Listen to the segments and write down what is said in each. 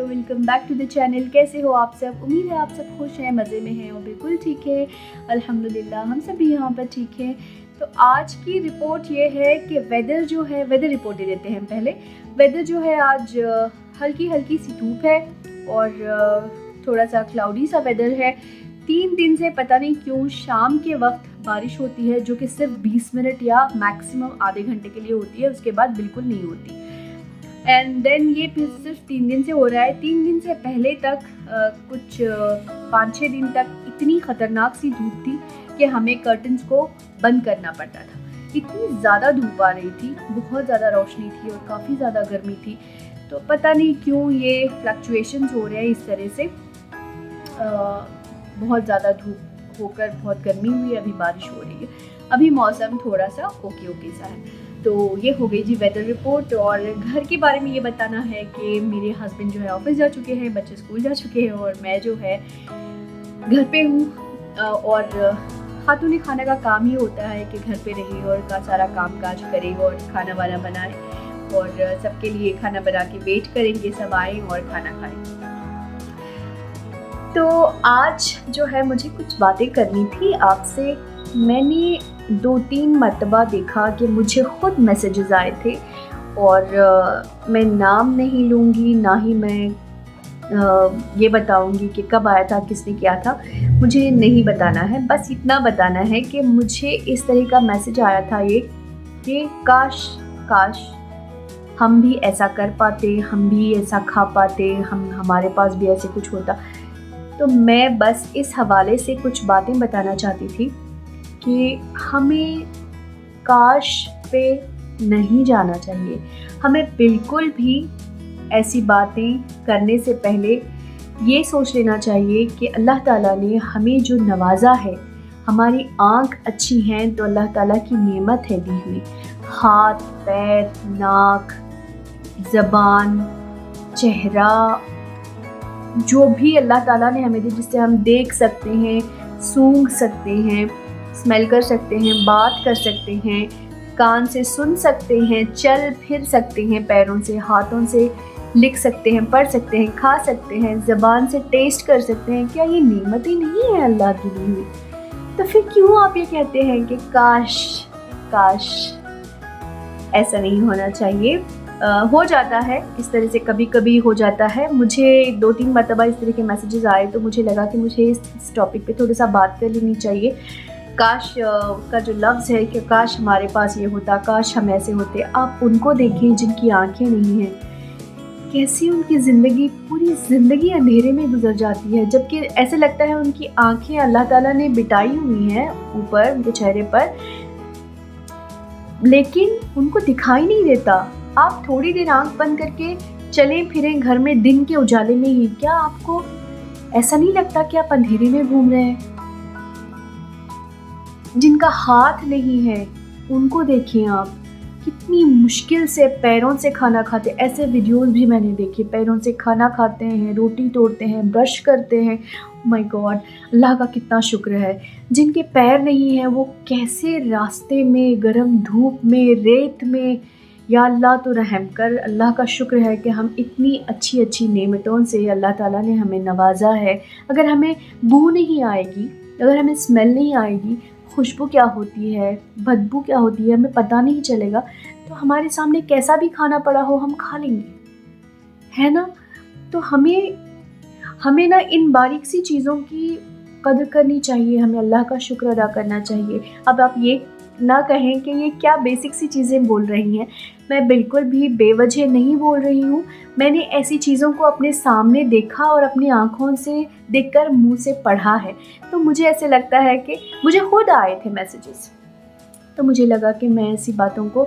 दोस्तों, welcome back to the channel. कैसे हो आप सब? उम्मीद है आप सब खुश हैं, मज़े में हैं और बिल्कुल ठीक है। अल्हम्दुलिल्लाह हम सब भी यहाँ पर ठीक हैं। तो आज की रिपोर्ट ये है कि वेदर जो है, वेदर रिपोर्ट दे देते हैं पहले। वेदर जो है आज हल्की हल्की सी धूप है और थोड़ा सा क्लाउडी सा वेदर है। 3 दिन से पता नहीं क्यों शाम के वक्त बारिश होती है, जो कि सिर्फ 20 मिनट या मैक्सिमम आधे घंटे के लिए होती है, उसके बाद बिल्कुल नहीं होती। एंड देन ये फिर सिर्फ 3 दिन से हो रहा है। 3 दिन से पहले तक कुछ 5-6 दिन तक इतनी ख़तरनाक सी धूप थी कि हमें कर्टन्स को बंद करना पड़ता था। इतनी ज़्यादा धूप आ रही थी, बहुत ज़्यादा रोशनी थी और काफ़ी ज़्यादा गर्मी थी। तो पता नहीं क्यों ये फ्लक्चुएशंस हो रहे हैं इस तरह से। बहुत ज़्यादा धूप होकर बहुत गर्मी हुई, अभी बारिश हो रही है। अभी मौसम थोड़ा सा ओके सा है। तो ये हो गई जी वेदर रिपोर्ट। और घर के बारे में ये बताना है कि मेरे हस्बैंड जो है ऑफिस जा चुके हैं, बच्चे स्कूल जा चुके हैं और मैं जो है घर पे हूँ। और खातून खाना का काम ही होता है कि घर पे रहे और का सारा काम काज करे और खाना वाना बनाए और सबके लिए खाना बना के वेट करेंगे सब आए और खाना खाएं। तो आज जो है मुझे कुछ बातें करनी थी आपसे। मैंने 2-3 मरतबा देखा कि मुझे ख़ुद मैसेजेस आए थे और मैं नाम नहीं लूँगी, ना ही मैं ये बताऊँगी कि कब आया था, किसने किया था, मुझे नहीं बताना है। बस इतना बताना है कि मुझे इस तरह का मैसेज आया था ये कि काश हम भी ऐसा कर पाते, हम भी ऐसा खा पाते, हमारे पास भी ऐसे कुछ होता। तो मैं बस इस हवाले से कुछ बातें बताना चाहती थी कि हमें काश पे नहीं जाना चाहिए। हमें बिल्कुल भी ऐसी बातें करने से पहले ये सोच लेना चाहिए कि अल्लाह ताला ने हमें जो नवाजा है, हमारी आँख अच्छी हैं तो अल्लाह ताला की नेमत है दी हुई। हाथ, पैर, नाक, ज़बान, चेहरा, जो भी अल्लाह ताला ने हमें दी, जिससे हम देख सकते हैं, सूंघ सकते हैं, स्मेल कर सकते हैं, बात कर सकते हैं, कान से सुन सकते हैं, चल फिर सकते हैं, पैरों से, हाथों से लिख सकते हैं, पढ़ सकते हैं, खा सकते हैं, ज़बान से टेस्ट कर सकते हैं। क्या ये नेमतें नहीं है अल्लाह की दी हुई? तो फिर क्यों आप ये कहते हैं कि काश ऐसा नहीं होना चाहिए। हो जाता है इस तरह से, कभी कभी हो जाता है। मुझे 2-3 मरतबा इस तरह के मैसेजेस आए तो मुझे लगा कि मुझे इस टॉपिक पे थोड़ा सा बात कर लेनी चाहिए। काश का जो लफ्ज़ है कि काश हमारे पास ये होता, काश हम ऐसे होते। आप उनको देखें जिनकी आंखें नहीं हैं, कैसी उनकी ज़िंदगी, पूरी ज़िंदगी अंधेरे में गुजर जाती है, जबकि ऐसे लगता है उनकी आंखें अल्लाह ताला ने बिठाई हुई हैं ऊपर उनके चेहरे पर, लेकिन उनको दिखाई नहीं देता। आप थोड़ी देर आंख बंद करके चलें फिरें घर में दिन के उजाले में ही, क्या आपको ऐसा नहीं लगता कि आप अंधेरे में घूम रहे हैं? जिनका हाथ नहीं है उनको देखें आप, कितनी मुश्किल से पैरों से खाना खाते। ऐसे वीडियोस भी मैंने देखे, पैरों से खाना खाते हैं, रोटी तोड़ते हैं, ब्रश करते हैं। माय गॉड, अल्लाह का कितना शुक्र है। जिनके पैर नहीं हैं वो कैसे रास्ते में, गर्म धूप में, रेत में, या अल्लाह तो रहम कर। अल्लाह का शुक्र है कि हम इतनी अच्छी नेमतों से अल्लाह ताला ने हमें नवाजा है। अगर हमें बू नहीं आएगी, अगर हमें स्मेल नहीं आएगी, खुशबू क्या होती है, बदबू क्या होती है, हमें पता नहीं चलेगा, तो हमारे सामने कैसा भी खाना पड़ा हो हम खा लेंगे, है ना? तो हमें ना इन बारीक सी चीज़ों की कदर करनी चाहिए, हमें अल्लाह का शुक्र अदा करना चाहिए। अब आप ये ना कहें कि ये क्या बेसिक सी चीज़ें बोल रही हैं। मैं बिल्कुल भी बेवजह नहीं बोल रही हूँ। मैंने ऐसी चीज़ों को अपने सामने देखा और अपनी आँखों से देखकर मुंह से पढ़ा है। तो मुझे ऐसे लगता है कि मुझे खुद आए थे मैसेजेस, तो मुझे लगा कि मैं ऐसी बातों को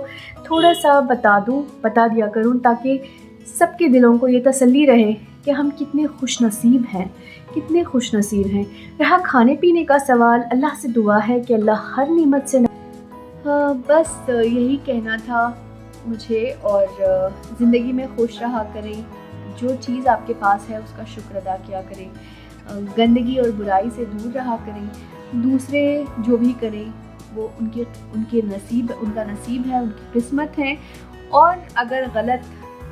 थोड़ा सा बता दिया करूँ, ताकि सबके दिलों को ये तसल्ली रहे कि हम कितने खुशनसीब हैं। रहा खाने पीने का सवाल, अल्लाह से दुआ है कि अल्लाह हर नेमत से बस यही कहना था मुझे। और ज़िंदगी में खुश रहा करें, जो चीज़ आपके पास है उसका शुक्र अदा किया करें, गंदगी और बुराई से दूर रहा करें। दूसरे जो भी करें वो उनका नसीब है, उनकी किस्मत है। और अगर गलत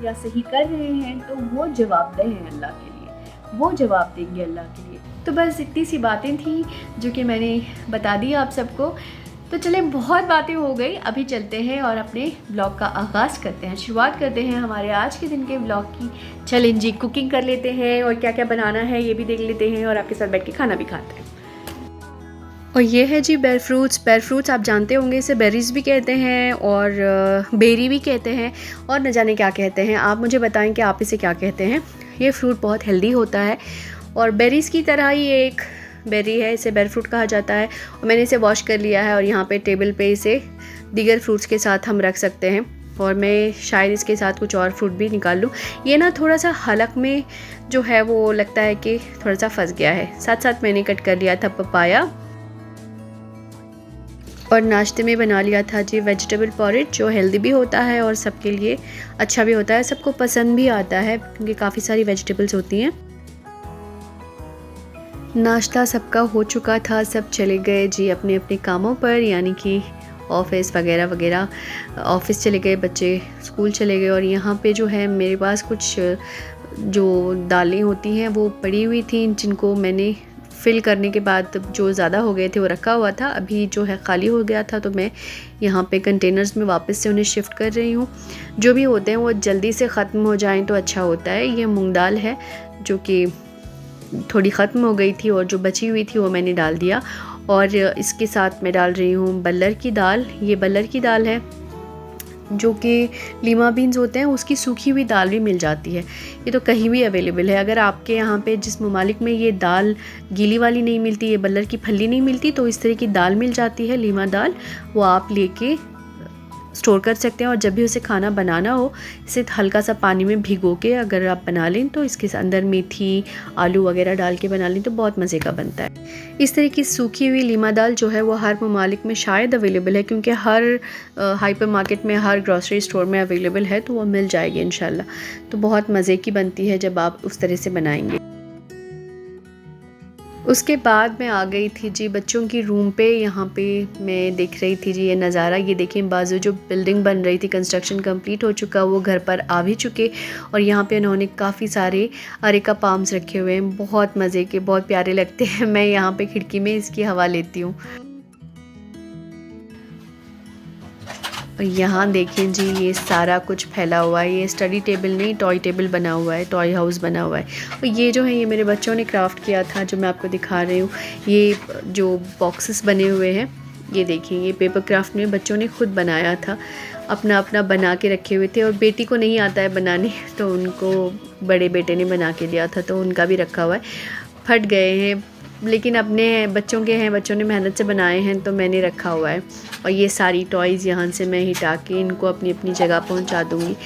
या सही कर रहे हैं तो वो जवाबदेह हैं अल्लाह के लिए, वो जवाब देंगे अल्लाह के लिए। तो बस इतनी सी बातें थी जो कि मैंने बता दी आप सबको। तो चले, बहुत बातें हो गई, अभी चलते हैं और अपने ब्लॉग का आगाज़ करते हैं, शुरुआत करते हैं हमारे आज के दिन के ब्लॉग की। चलें जी, कुकिंग कर लेते हैं और क्या क्या बनाना है ये भी देख लेते हैं और आपके साथ बैठ के खाना भी खाते हैं। और ये है जी बेर फ्रूट्स आप जानते होंगे, इसे बेरीज़ भी कहते हैं और बेरी भी कहते हैं और न जाने क्या कहते हैं। आप मुझे बताएं कि आप इसे क्या कहते हैं। ये फ्रूट बहुत हेल्दी होता है और बेरीज़ की तरह ही एक बेरी है, इसे बेर फ्रूट कहा जाता है। और मैंने इसे वॉश कर लिया है और यहाँ पे टेबल पे इसे दीगर फ्रूट्स के साथ हम रख सकते हैं। और मैं शायद इसके साथ कुछ और फ्रूट भी निकाल लूँ। ये ना थोड़ा सा हलक में जो है वो लगता है कि थोड़ा सा फंस गया है। साथ साथ मैंने कट कर लिया था पपाया और नाश्ते में बना लिया था जी वेजिटेबल पॉरेज, जो हेल्दी भी होता है और सबके लिए अच्छा भी होता है, सबको पसंद भी आता है क्योंकि काफ़ी सारी वेजिटेबल्स होती हैं। नाश्ता सबका हो चुका था, सब चले गए जी अपने अपने कामों पर, यानी कि ऑफ़िस वगैरह वगैरह। ऑफ़िस चले गए, बच्चे स्कूल चले गए। और यहाँ पे जो है मेरे पास कुछ जो दालें होती हैं वो पड़ी हुई थी, जिनको मैंने फिल करने के बाद जो ज़्यादा हो गए थे वो रखा हुआ था। अभी जो है खाली हो गया था तो मैं यहाँ पे कंटेनर्स में वापस से उन्हें शिफ्ट कर रही हूँ। जो भी होते हैं वो जल्दी से ख़त्म हो जाएं तो अच्छा होता है। ये मूंग दाल है जो कि थोड़ी ख़त्म हो गई थी और जो बची हुई थी वो मैंने डाल दिया। और इसके साथ मैं डाल रही हूँ बल्लर की दाल। ये बल्लर की दाल है जो कि लीमा बीन्स होते हैं उसकी सूखी हुई दाल भी मिल जाती है। ये तो कहीं भी अवेलेबल है। अगर आपके यहाँ पे जिस ममालिक में ये दाल गीली वाली नहीं मिलती, ये बल्लर की फली नहीं मिलती, तो इस तरह की दाल मिल जाती है लीमा दाल, वो आप लेके स्टोर कर सकते हैं। और जब भी उसे खाना बनाना हो, इसे हल्का सा पानी में भिगो के अगर आप बना लें तो इसके अंदर मेथी आलू वगैरह डाल के बना लें तो बहुत मज़े का बनता है। इस तरह की सूखी हुई लीमा दाल जो है वो हर ममालिक में शायद अवेलेबल है, क्योंकि हर हाइपर मार्केट में, हर ग्रॉसरी स्टोर में अवेलेबल है, तो वो मिल जाएगी इंशाल्लाह। तो बहुत मज़े की बनती है जब आप उस तरह से बनाएंगे। उसके बाद मैं आ गई थी जी बच्चों की रूम पे। यहाँ पे मैं देख रही थी जी ये नज़ारा। ये देखें, बाजू जो बिल्डिंग बन रही थी, कंस्ट्रक्शन कंप्लीट हो चुका, वो घर पर आ भी चुके। और यहाँ पे उन्होंने काफ़ी सारे अरेका पाम्स रखे हुए हैं, बहुत मज़े के, बहुत प्यारे लगते हैं। मैं यहाँ पे खिड़की में इसकी हवा लेती हूँ। और यहाँ देखें जी ये सारा कुछ फैला हुआ है। ये स्टडी टेबल नहीं, टॉय टेबल बना हुआ है, टॉय हाउस बना हुआ है। और ये जो है ये मेरे बच्चों ने क्राफ्ट किया था, जो मैं आपको दिखा रही हूँ। ये जो बॉक्सेस बने हुए हैं, ये देखिए, ये पेपर क्राफ्ट में बच्चों ने खुद बनाया था, अपना अपना बना के रखे हुए थे। और बेटी को नहीं आता है बनाने, तो उनको बड़े बेटे ने बना के दिया था, तो उनका भी रखा हुआ है। फट गए हैं लेकिन अपने बच्चों के हैं, बच्चों ने मेहनत से बनाए हैं, तो मैंने रखा हुआ है। और ये सारी टॉयज़ यहाँ से मैं हिटा के इनको अपनी अपनी जगह पहुँचा दूँगी।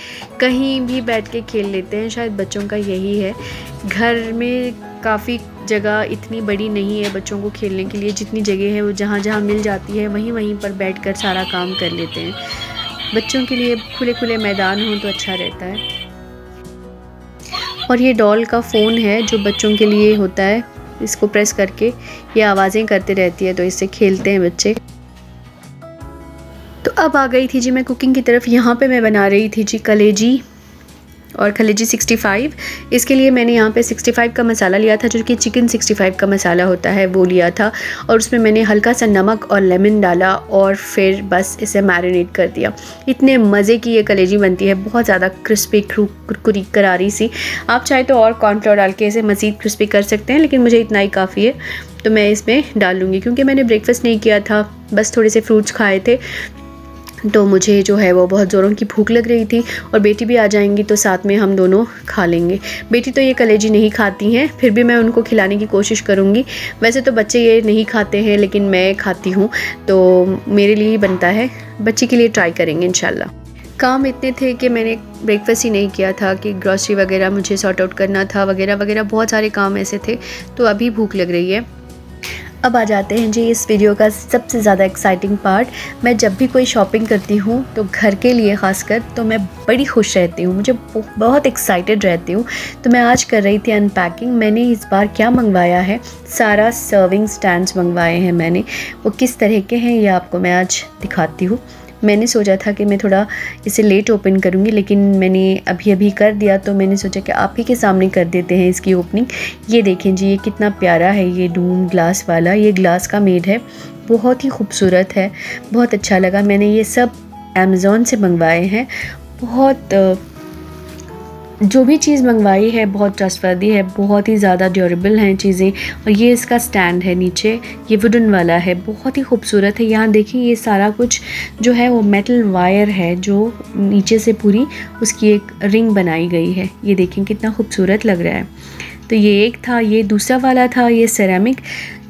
कहीं भी बैठ के खेल लेते हैं, शायद बच्चों का यही है। घर में काफ़ी जगह इतनी बड़ी नहीं है बच्चों को खेलने के लिए, जितनी जगह है वो जहाँ जहाँ मिल जाती है वहीं वहीं पर बैठकर सारा काम कर लेते हैं। बच्चों के लिए खुले खुले मैदान हों तो अच्छा रहता है। और ये डॉल का फ़ोन है जो बच्चों के लिए होता है, इसको प्रेस करके ये आवाज़ें करते रहती है, तो इससे खेलते हैं बच्चे। तो अब आ गई थी जी मैं कुकिंग की तरफ। यहाँ पे मैं बना रही थी जी कलेजी और कलेजी 65। इसके लिए मैंने यहाँ पे 65 का मसाला लिया था, जो कि चिकन 65 का मसाला होता है, वो लिया था। और उसमें मैंने हल्का सा नमक और लेमन डाला और फिर बस इसे मैरिनेट कर दिया। इतने मज़े की ये कलेजी बनती है, बहुत ज़्यादा क्रिस्पी कुरकुरी करारी सी। आप चाहे तो और कॉर्नफ्लोर डाल के इसे मज़ीद क्रिस्पी कर सकते हैं, लेकिन मुझे इतना ही काफ़ी है, तो मैं इसमें डाल लूँगी। क्योंकि मैंने ब्रेकफास्ट नहीं किया था, बस थोड़े से फ्रूट्स खाए थे, तो मुझे जो है वो बहुत ज़ोरों की भूख लग रही थी। और बेटी भी आ जाएंगी तो साथ में हम दोनों खा लेंगे। बेटी तो ये कलेजी नहीं खाती हैं, फिर भी मैं उनको खिलाने की कोशिश करूँगी। वैसे तो बच्चे ये नहीं खाते हैं, लेकिन मैं खाती हूँ, तो मेरे लिए ही बनता है। बच्चे के लिए ट्राई करेंगे इंशाल्लाह। काम इतने थे कि मैंने ब्रेकफास्ट ही नहीं किया था, कि ग्रॉसरी वगैरह मुझे सॉर्ट आउट करना था वगैरह वगैरह, बहुत सारे काम ऐसे थे, तो अभी भूख लग रही है। अब आ जाते हैं जी इस वीडियो का सबसे ज़्यादा एक्साइटिंग पार्ट। मैं जब भी कोई शॉपिंग करती हूँ, तो घर के लिए ख़ासकर, तो मैं बड़ी खुश रहती हूँ, मुझे बहुत एक्साइटेड रहती हूँ। तो मैं आज कर रही थी अनपैकिंग। मैंने इस बार क्या मंगवाया है, सारा सर्विंग स्टैंड्स मंगवाए हैं मैंने। वो किस तरह के हैं ये आपको मैं आज दिखाती हूँ। मैंने सोचा था कि मैं थोड़ा इसे लेट ओपन करूँगी, लेकिन मैंने अभी अभी कर दिया, तो मैंने सोचा कि आप ही के सामने कर देते हैं इसकी ओपनिंग। ये देखें जी, ये कितना प्यारा है, ये डूम ग्लास वाला, ये ग्लास का मेड है, बहुत ही खूबसूरत है, बहुत अच्छा लगा। मैंने ये सब अमेज़ॉन से मंगवाए हैं। बहुत जो भी चीज़ मंगवाई है बहुत ट्रस्टवर्दी है, बहुत ही ज़्यादा ड्यूरेबल हैं चीज़ें। और ये इसका स्टैंड है नीचे, ये वुडन वाला है, बहुत ही खूबसूरत है। यहाँ देखिए, ये सारा कुछ जो है वो मेटल वायर है, जो नीचे से पूरी उसकी एक रिंग बनाई गई है। ये देखें कितना खूबसूरत लग रहा है। तो ये एक था, ये दूसरा वाला था, ये सेरेमिक।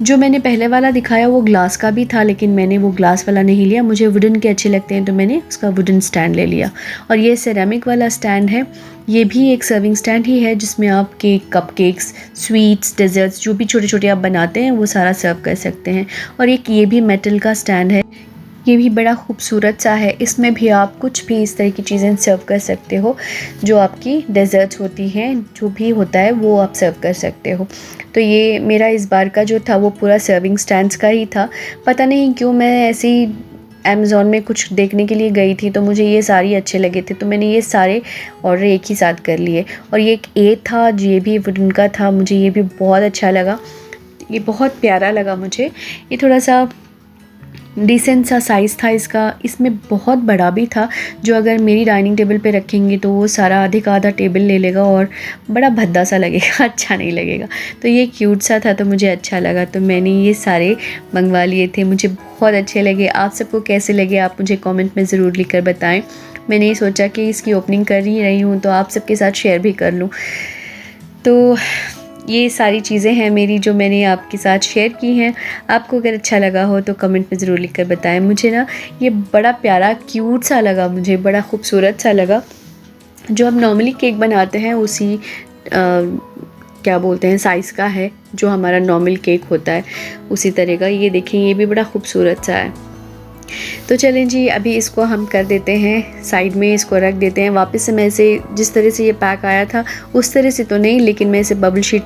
जो मैंने पहले वाला दिखाया वो ग्लास का भी था, लेकिन मैंने वो ग्लास वाला नहीं लिया, मुझे वुडन के अच्छे लगते हैं, तो मैंने उसका वुडन स्टैंड ले लिया। और ये सेरेमिक वाला स्टैंड है, ये भी एक सर्विंग स्टैंड ही है, जिसमें आप केक, कपकेक्स, स्वीट्स, डेजर्ट्स जो भी छोटे छोटे आप बनाते हैं वो सारा सर्व कर सकते हैं। और एक ये भी मेटल का स्टैंड है, ये भी बड़ा खूबसूरत सा है। इसमें भी आप कुछ भी इस तरह की चीज़ें सर्व कर सकते हो, जो आपकी डेजर्ट्स होती हैं, जो भी होता है वो आप सर्व कर सकते हो। तो ये मेरा इस बार का जो था वो पूरा सर्विंग स्टैंड्स का ही था। पता नहीं क्यों मैं ऐसे ही अमेज़ॉन में कुछ देखने के लिए गई थी, तो मुझे ये सारे अच्छे लगे थे, तो मैंने ये सारे ऑर्डर एक ही साथ कर लिए। और ये एक ए था, ये भी वुडन का था, मुझे ये भी बहुत अच्छा लगा, ये बहुत प्यारा लगा मुझे। ये थोड़ा सा डिसेंट सा साइज़ था इसका, इसमें बहुत बड़ा भी था, जो अगर मेरी डाइनिंग टेबल पे रखेंगे तो वो सारा आधे का आधा टेबल ले लेगा और बड़ा भद्दा सा लगेगा, अच्छा नहीं लगेगा। तो ये क्यूट सा था, तो मुझे अच्छा लगा, तो मैंने ये सारे मंगवा लिए थे। मुझे बहुत अच्छे लगे। आप सबको कैसे लगे आप मुझे कमेंट में ज़रूर लिखकर बताएं। मैंने ये सोचा कि इसकी ओपनिंग कर ही रही हूँ तो आप सबके साथ शेयर भी कर लूँ। तो ये सारी चीज़ें हैं मेरी, जो मैंने आपके साथ शेयर की हैं। आपको अगर अच्छा लगा हो तो कमेंट में ज़रूर लिखकर बताएं। मुझे ना ये बड़ा प्यारा क्यूट सा लगा, मुझे बड़ा खूबसूरत सा लगा। जो हम नॉर्मली केक बनाते हैं उसी क्या बोलते हैं साइज़ का है, जो हमारा नॉर्मल केक होता है उसी तरह का। ये देखें, ये भी बड़ा खूबसूरत सा है। तो चलें जी, अभी इसको हम कर देते हैं साइड में, इसको रख देते हैं। वापस से मैं इसे जिस तरह से ये पैक आया था उस तरह से तो नहीं, लेकिन मैं इसे बबल शीट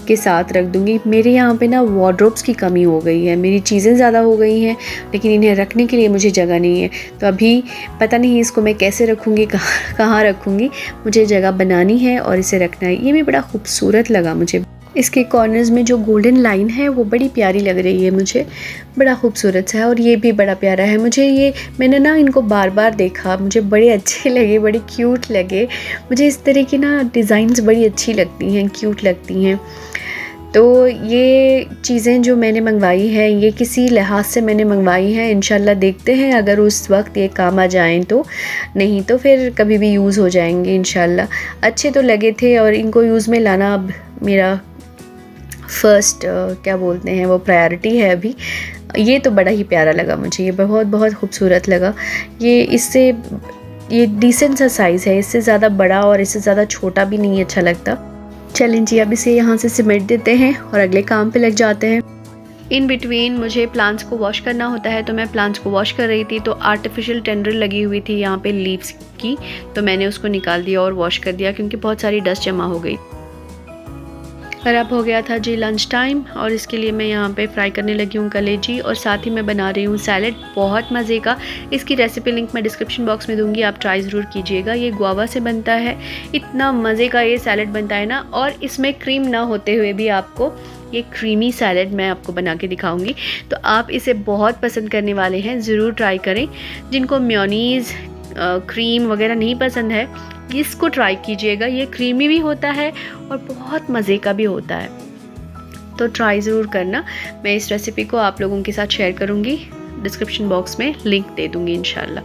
के साथ रख दूँगी। मेरे यहाँ पे ना वार्डरोब्स की कमी हो गई है, मेरी चीज़ें ज़्यादा हो गई हैं, लेकिन इन्हें रखने के लिए मुझे जगह नहीं है। तो अभी पता नहीं इसको मैं कैसे रखूँगी, कहाँ रखूँगी, मुझे जगह बनानी है और इसे रखना है। ये भी बड़ा खूबसूरत लगा मुझे। इसके कॉर्नर्स में जो गोल्डन लाइन है वो बड़ी प्यारी लग रही है मुझे, बड़ा खूबसूरत सा है। और ये भी बड़ा प्यारा है। मुझे ये, मैंने ना इनको बार बार देखा, मुझे बड़े अच्छे लगे, बड़े क्यूट लगे। मुझे इस तरह की ना डिज़ाइंस बड़ी अच्छी लगती हैं, क्यूट लगती हैं। तो ये चीज़ें जो मैंने मंगवाई है, ये किसी लिहाज से मैंने मंगवाई हैं। इंशाल्लाह देखते हैं अगर उस वक्त ये काम आ जाएं तो, नहीं तो फिर कभी भी यूज़ हो जाएंगे इंशाल्लाह। अच्छे तो लगे थे और इनको यूज़ में लाना अब मेरा फ़र्स्ट क्या बोलते हैं वो प्रायोरिटी है अभी। ये तो बड़ा ही प्यारा लगा मुझे, ये बहुत बहुत खूबसूरत लगा। ये डिसेंट सा साइज़ है, इससे ज़्यादा बड़ा और इससे ज़्यादा छोटा भी नहीं अच्छा लगता। चलें जी, अब इसे यहाँ से सिमट देते हैं और अगले काम पे लग जाते हैं। इन बिटवीन मुझे प्लांट्स को वॉश करना होता है, तो मैं प्लांट्स को वॉश कर रही थी, तो आर्टिफिशियल टेंडर लगी हुई थी यहाँ पे लीव्स की, तो मैंने उसको निकाल दिया और वॉश कर दिया, क्योंकि बहुत सारी डस्ट जमा हो गई। और अब हो गया था जी लंच टाइम, और इसके लिए मैं यहाँ पे फ्राई करने लगी हूँ कलेजी, और साथ ही मैं बना रही हूँ सैलेड, बहुत मज़े का। इसकी रेसिपी लिंक मैं डिस्क्रिप्शन बॉक्स में दूँगी, आप ट्राई ज़रूर कीजिएगा। ये गुआवा से बनता है, इतना मज़े का ये सैलेड बनता है ना, और इसमें क्रीम ना होते हुए भी आपको ये क्रीमी सैलेड मैं आपको बना के दिखाऊंगी, तो आप इसे बहुत पसंद करने वाले हैं, ज़रूर ट्राई करें। जिनको मेयोनीज़ क्रीम वगैरह नहीं पसंद है, इसको ट्राई कीजिएगा। ये क्रीमी भी होता है और बहुत मज़े का भी होता है, तो ट्राई ज़रूर करना। मैं इस रेसिपी को आप लोगों के साथ शेयर करूँगी, डिस्क्रिप्शन बॉक्स में लिंक दे दूँगी इंशाल्लाह।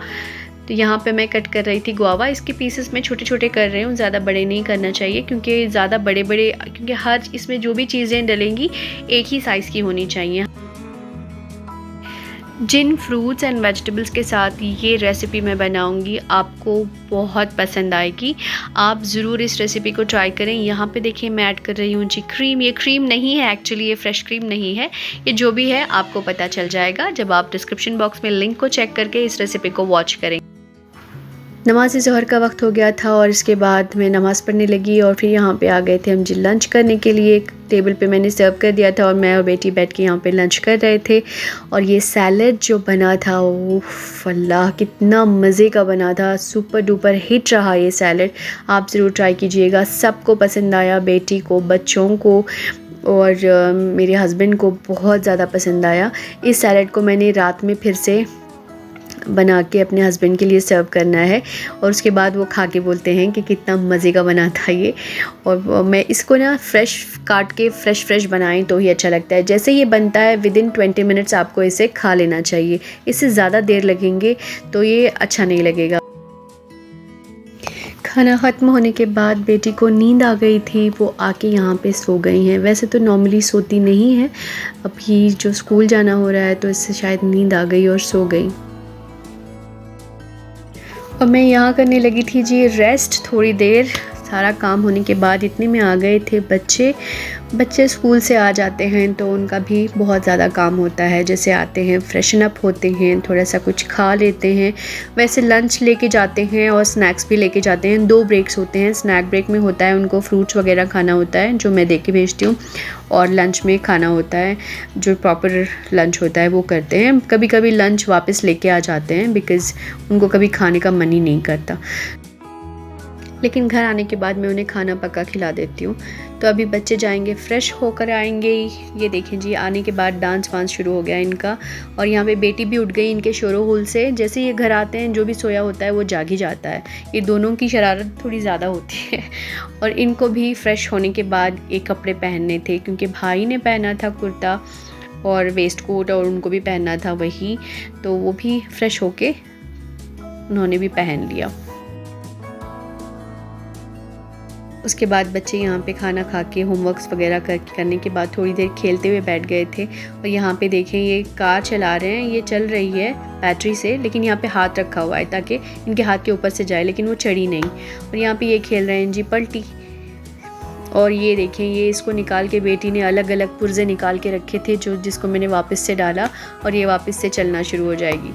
तो यहाँ पे मैं कट कर रही थी गुआवा, इसके पीसेस मैं छोटे छोटे कर रही हूँ, ज़्यादा बड़े नहीं करना चाहिए, क्योंकि ज़्यादा बड़े क्योंकि हर इसमें जो भी चीज़ें डलेंगी एक ही साइज़ की होनी चाहिए। जिन फ्रूट्स एंड वेजिटेबल्स के साथ ये रेसिपी मैं बनाऊंगी आपको बहुत पसंद आएगी, आप ज़रूर इस रेसिपी को ट्राई करें। यहाँ पे देखिए मैं ऐड कर रही हूँ जी क्रीम। ये क्रीम नहीं है एक्चुअली, ये फ्रेश क्रीम नहीं है, ये जो भी है आपको पता चल जाएगा जब आप डिस्क्रिप्शन बॉक्स में लिंक को चेक करके इस रेसिपी को वॉच करें। नमाज़ ज़ोहर का वक्त हो गया था और इसके बाद मैं नमाज़ पढ़ने लगी और फिर यहाँ पे आ गए थे हम जी लंच करने के लिए। टेबल पे मैंने सर्व कर दिया था और मैं और बेटी बैठ के यहाँ पे लंच कर रहे थे। और ये सैलड जो बना था उफ़ अल्लाह कितना मज़े का बना था, सुपर डुपर हिट रहा ये सैलड। आप ज़रूर ट्राई कीजिएगा, सबको पसंद आया, बेटी को, बच्चों को और मेरे हस्बैंड को बहुत ज़्यादा पसंद आया। इस सैलड को मैंने रात में फिर से बना के अपने हस्बैंड के लिए सर्व करना है और उसके बाद वो खा के बोलते हैं कि कितना मज़े का बना था ये। और मैं इसको ना फ्रेश काट के फ्रेश बनाएं तो ही अच्छा लगता है। जैसे ये बनता है विदिन 20 मिनट्स आपको इसे खा लेना चाहिए। इससे ज़्यादा देर लगेंगे तो ये अच्छा नहीं लगेगा। खाना ख़त्म होने के बाद बेटी को नींद आ गई थी, वो आके यहाँ पे सो गई हैं। वैसे तो नॉर्मली सोती नहीं है, अभी जो स्कूल जाना हो रहा है तो इससे शायद नींद आ गई और सो गई। और मैं यहाँ करने लगी थी जी रेस्ट थोड़ी देर। सारा काम होने के बाद इतने में आ गए थे बच्चे स्कूल से आ जाते हैं तो उनका भी बहुत ज़्यादा काम होता है। जैसे आते हैं फ्रेशन अप होते हैं, थोड़ा सा कुछ खा लेते हैं, वैसे लंच लेके जाते हैं और स्नैक्स भी लेके जाते हैं। 2 ब्रेक्स होते हैं। स्नैक ब्रेक में होता है उनको फ्रूट्स वगैरह खाना होता है जो मैं दे के भेजती हूँ, और लंच में खाना होता है जो प्रॉपर लंच होता है वो करते हैं। कभी कभी लंच वापस लेके आ जाते हैं बिकॉज़ उनको कभी खाने का मन ही नहीं करता, लेकिन घर आने के बाद मैं उन्हें खाना पका खिला देती हूँ। तो अभी बच्चे जाएंगे, फ़्रेश होकर आएंगे। ये देखें जी, आने के बाद डांस वांस शुरू हो गया इनका। और यहाँ पे बेटी भी उठ गई इनके शोरो हुल से। जैसे ये घर आते हैं जो भी सोया होता है वो जाग ही जाता है। ये दोनों की शरारत थोड़ी ज़्यादा होती है। और इनको भी फ़्रेश होने के बाद एक कपड़े पहनने थे, क्योंकि भाई ने पहना था कुर्ता और वेस्ट कोट और उनको भी पहनना था वही, तो वो भी फ़्रेश होके उन्होंने भी पहन लिया। उसके बाद बच्चे यहाँ पे खाना खा के होमवर्क्स वगैरह करने के बाद थोड़ी देर खेलते हुए बैठ गए थे। और यहाँ पे देखें ये कार चला रहे हैं, ये चल रही है बैटरी से, लेकिन यहाँ पे हाथ रखा हुआ है ताकि इनके हाथ के ऊपर से जाए, लेकिन वो चढ़ी नहीं। और यहाँ पे ये खेल रहे हैं जी पलटी। और ये देखें, ये इसको निकाल के बेटी ने अलग अलग पुर्जे निकाल के रखे थे जिसको मैंने वापस से डाला और ये वापस से चलना शुरू हो जाएगी।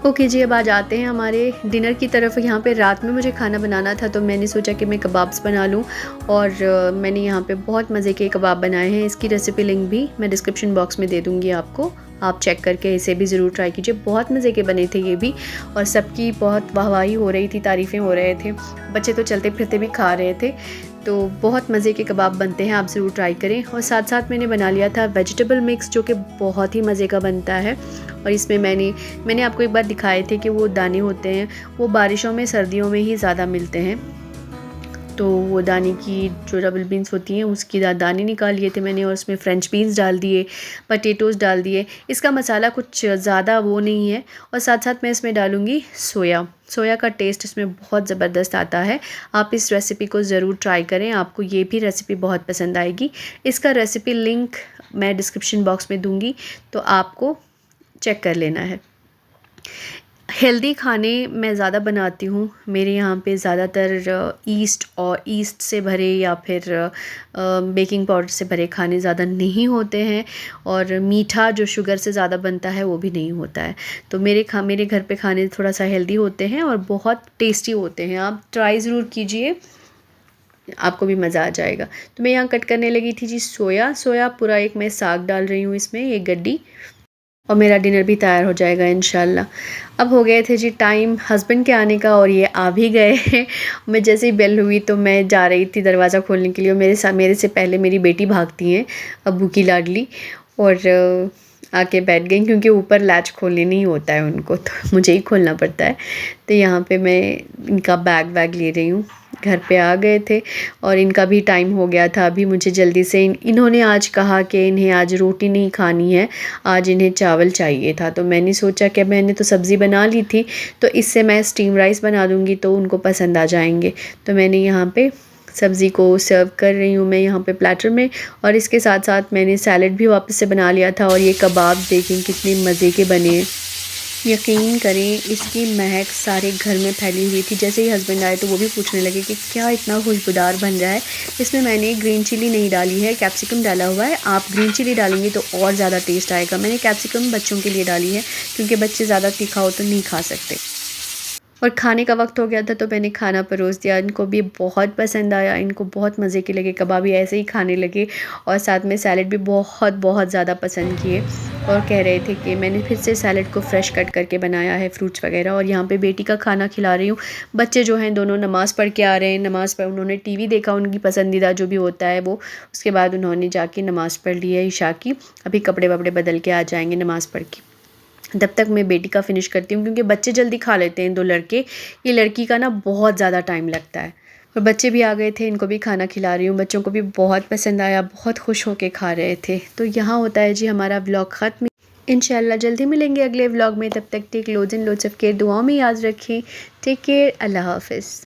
ओके जी, अब आ जाते हैं हमारे डिनर की तरफ। यहाँ पे रात में मुझे खाना बनाना था तो मैंने सोचा कि मैं कबाब्स बना लूँ, और मैंने यहाँ पे बहुत मज़े के कबाब बनाए हैं। इसकी रेसिपी लिंक भी मैं डिस्क्रिप्शन बॉक्स में दे दूँगी आपको, आप चेक करके इसे भी ज़रूर ट्राई कीजिए। बहुत मज़े के बने थे ये भी, और सबकी बहुत वाहवाही हो रही थी, तारीफ़ें हो रहे थे। बच्चे तो चलते फिरते भी खा रहे थे। तो बहुत मज़े के कबाब बनते हैं, आप ज़रूर ट्राई करें। और साथ साथ मैंने बना लिया था वेजिटेबल मिक्स, जो कि बहुत ही मज़े का बनता है। और इसमें मैंने आपको एक बार दिखाए थे कि वो दाने होते हैं, वो बारिशों में सर्दियों में ही ज़्यादा मिलते हैं। तो वो दाने की जो डबल बीन्स होती हैं उसकी दाने निकाल लिए थे मैंने, और उसमें फ्रेंच बीन्स डाल दिए, पटेटोज़ डाल दिए। इसका मसाला कुछ ज़्यादा वो नहीं है। और साथ साथ मैं इसमें डालूँगी सोया का टेस्ट इसमें बहुत ज़बरदस्त आता है। आप इस रेसिपी को ज़रूर ट्राई करें, आपको ये भी रेसिपी बहुत पसंद आएगी। इसका रेसिपी लिंक मैं डिस्क्रिप्शन बॉक्स में दूँगी, तो आपको चेक कर लेना है। हेल्दी खाने मैं ज़्यादा बनाती हूँ। मेरे यहाँ पे ज़्यादातर ईस्ट से भरे या फिर बेकिंग पाउडर से भरे खाने ज़्यादा नहीं होते हैं, और मीठा जो शुगर से ज़्यादा बनता है वो भी नहीं होता है। तो मेरे घर पे खाने थोड़ा सा हेल्दी होते हैं और बहुत टेस्टी होते हैं। आप ट्राई ज़रूर कीजिए, आपको भी मज़ा आ जाएगा। तो मैं यहाँ कट करने लगी थी जी सोया पूरा एक मैं साग डाल रही हूँ इसमें, एक गड्डी, और मेरा डिनर भी तैयार हो जाएगा इंशाल्लाह। अब हो गए थे जी टाइम हस्बैंड के आने का, और ये आ भी गए हैं। मैं जैसे ही बेल हुई तो मैं जा रही थी दरवाज़ा खोलने के लिए, और मेरे से पहले मेरी बेटी भागती हैं, अब्बू की लाडली, और आके बैठ गई, क्योंकि ऊपर लैच खोलने नहीं होता है उनको, तो मुझे ही खोलना पड़ता है। तो यहाँ पे मैं इनका बैग ले रही हूँ। घर पे आ गए थे और इनका भी टाइम हो गया था। अभी मुझे जल्दी से इन्होंने आज कहा कि इन्हें आज रोटी नहीं खानी है, आज इन्हें चावल चाहिए था। तो मैंने सोचा कि मैंने तो सब्ज़ी बना ली थी, तो इससे मैं स्टीम राइस बना दूँगी तो उनको पसंद आ जाएंगे। तो मैंने यहाँ पे सब्ज़ी को सर्व कर रही हूँ मैं यहाँ पे प्लेटर में, और इसके साथ साथ मैंने सैलड भी वापस से बना लिया था। और ये कबाब देखें कितने मज़े के बने हैं। यकीन करें इसकी महक सारे घर में फैली हुई थी। जैसे ही हस्बैंड आए तो वो भी पूछने लगे कि क्या इतना खुशबूदार बन रहा है। इसमें मैंने ग्रीन चिली नहीं डाली है, कैप्सिकम डाला हुआ है। आप ग्रीन चिली डालेंगे तो और ज़्यादा टेस्ट आएगा। मैंने कैप्सिकम बच्चों के लिए डाली है, क्योंकि बच्चे ज़्यादा तीखा हो तो नहीं खा सकते। और खाने का वक्त हो गया था तो मैंने खाना परोस दिया। इनको भी बहुत पसंद आया, इनको बहुत मज़े के लगे, कबाब भी ऐसे ही खाने लगे और साथ में सैलड भी बहुत बहुत ज़्यादा पसंद किए और कह रहे थे कि मैंने फिर से सैलड को फ्रेश कट करके बनाया है, फ्रूट्स वगैरह। और यहाँ पे बेटी का खाना खिला रही हूँ। बच्चे जो हैं दोनों नमाज़ पढ़ के आ रहे हैं, नमाज़ पढ़ उन्होंने टीवी देखा, उनकी पसंदीदा जो भी होता है वो। उसके बाद उन्होंने जाके नमाज़ पढ़ ली है ईशा की। अभी कपड़े वपड़े बदल के आ जाएंगे नमाज़ पढ़ के। तब तक मैं बेटी का फ़िनिश करती हूँ क्योंकि बच्चे जल्दी खा लेते हैं, 2 लड़के। ये लड़की का ना बहुत ज़्यादा टाइम लगता है। और बच्चे भी आ गए थे, इनको भी खाना खिला रही हूँ। बच्चों को भी बहुत पसंद आया, बहुत खुश होके खा रहे थे। तो यहाँ होता है जी हमारा व्लॉग ख़त्म। इंशाल्लाह जल्दी मिलेंगे अगले व्लॉग में। तब तक take loads and loads of care, दुआओं में याद रखें। टेक केयर, अल्लाह हाफ़िज़।